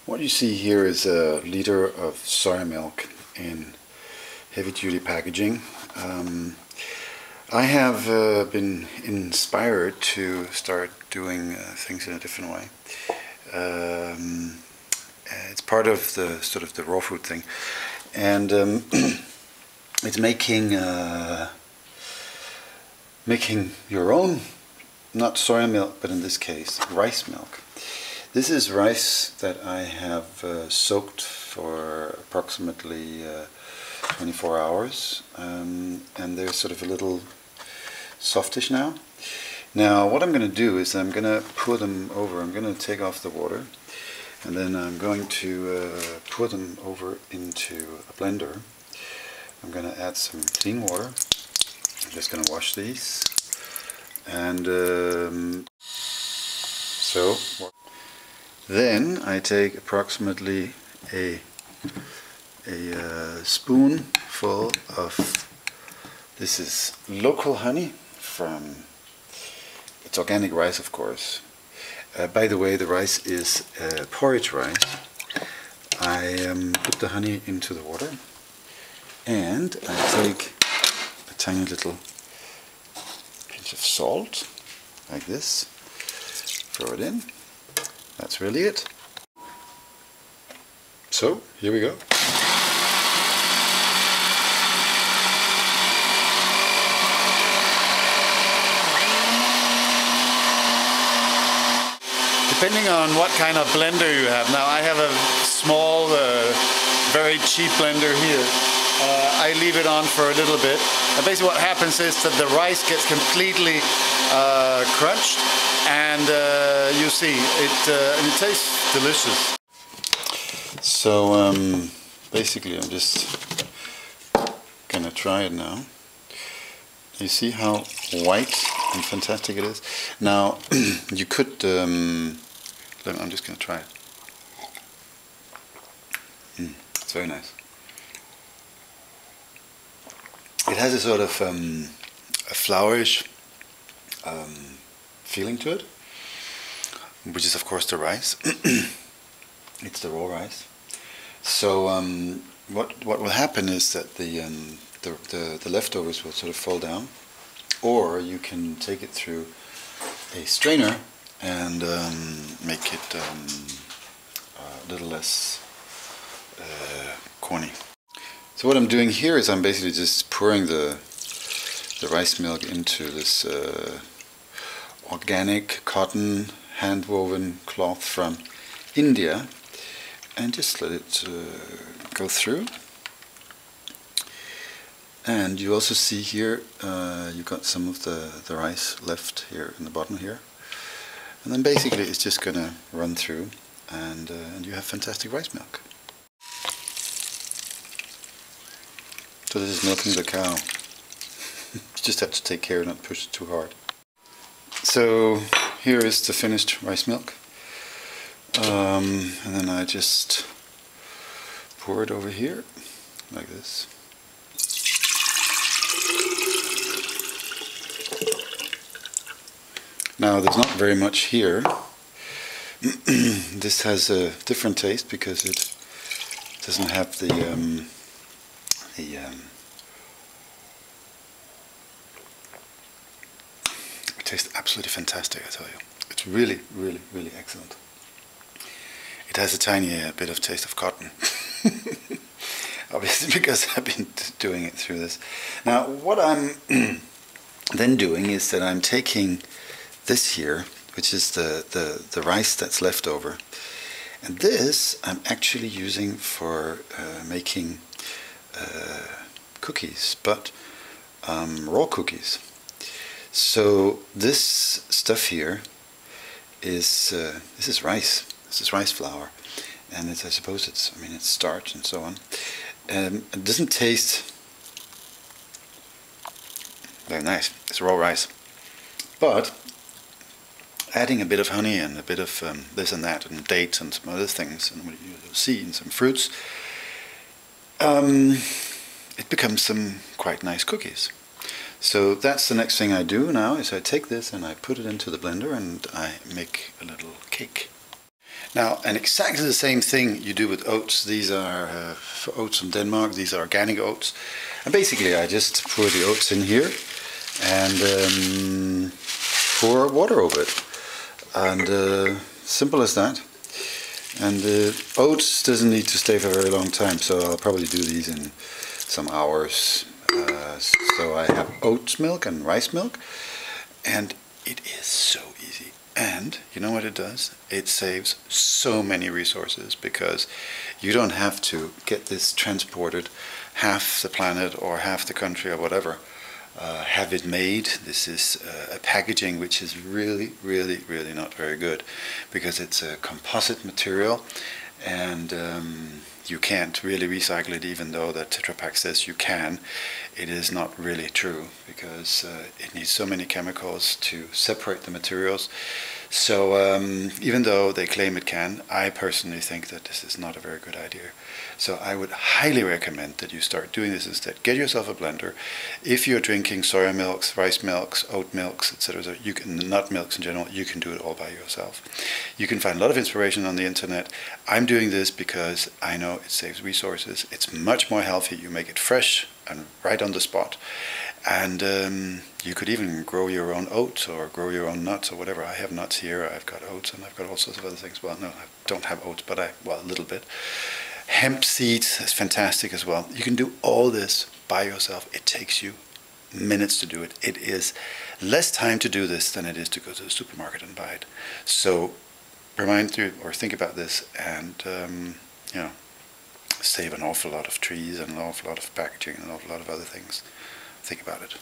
What you see here is a liter of soy milk in heavy-duty packaging. I have been inspired to start doing things in a different way. It's part of the sort of the raw food thing, and it's making your own, not soy milk, but in this case rice milk. This is rice that I have soaked for approximately 24 hours, and they're sort of a little softish now. Now what I'm going to do is I'm going to pour them over. I'm going to take off the water, and then I'm going to pour them over into a blender. I'm going to add some clean water. I'm just going to wash these, and then I take approximately a spoonful of, this is local honey from, it's organic rice, of course. By the way, the rice is porridge rice. I put the honey into the water, and I take a tiny little pinch of salt, like this, throw it in. That's really it. So, here we go. Depending on what kind of blender you have. Now I have a small, very cheap blender here. I leave it on for a little bit. And basically what happens is that the rice gets completely crunched, and you see, and it tastes delicious. So basically I'm just gonna try it now. You see how white and fantastic it is? Now you could, I'm just gonna try it. It's very nice. It has a sort of a flourish feeling to it, which is of course the rice. It's the raw rice. So what will happen is that the leftovers will sort of fall down, or you can take it through a strainer and make it a little less corny. So what I'm doing here is I'm basically just pouring the rice milk into this organic cotton hand-woven cloth from India, and just let it go through. And you also see here you've got some of the rice left here in the bottom here, and then basically it's just gonna run through, and you have fantastic rice milk. So this is milking the cow. You just have to take care not to push it too hard. So here is the finished rice milk, and then I just pour it over here like this. Now there's not very much here. This has a different taste because it doesn't have it tastes absolutely fantastic, I tell you. It's really, really, really excellent. It has a tiny bit of taste of cotton. Obviously because I've been doing it through this. Now what I'm then doing is that I'm taking this here, which is the rice that's left over, and this I'm actually using for making cookies, but raw cookies. So this stuff here is this is rice. This is rice flour, and I suppose it's it's starch and so on. It doesn't taste very nice. It's raw rice, but adding a bit of honey and a bit of this and that and dates and some other things and what you see and some fruits, it becomes some quite nice cookies. So that's the next thing I do now, is I take this and I put it into the blender and I make a little cake. Now, and exactly the same thing you do with oats. These are oats from Denmark. These are organic oats. And basically, I just pour the oats in here and pour water over it. And simple as that. And the oats doesn't need to stay for a very long time, so I'll probably do these in some hours. So I have oat milk and rice milk, and it is so easy. And you know what it does? It saves so many resources, because you don't have to get this transported half the planet or half the country or whatever. Have it made. This is a packaging which is really not very good, because it's a composite material, and you can't really recycle it, even though that Tetra Pak says you can. It is not really true, because it needs so many chemicals to separate the materials. So even though they claim it can, I personally think that this is not a very good idea. So I would highly recommend that you start doing this instead. Get yourself a blender. If you're drinking soya milks, rice milks, oat milks, etc., you can, nut milks in general, you can do it all by yourself. You can find a lot of inspiration on the internet. I'm doing this because I know it saves resources. It's much more healthy. You make it fresh and right on the spot. And you could even grow your own oats or grow your own nuts or whatever. I have nuts here, I've got oats, and I've got all sorts of other things. Well, no, I don't have oats, but a little bit. Hemp seeds is fantastic as well. You can do all this by yourself. It takes you minutes to do it. It is less time to do this than it is to go to the supermarket and buy it. So think about this, and save an awful lot of trees and an awful lot of packaging and an awful lot of other things. Think about it.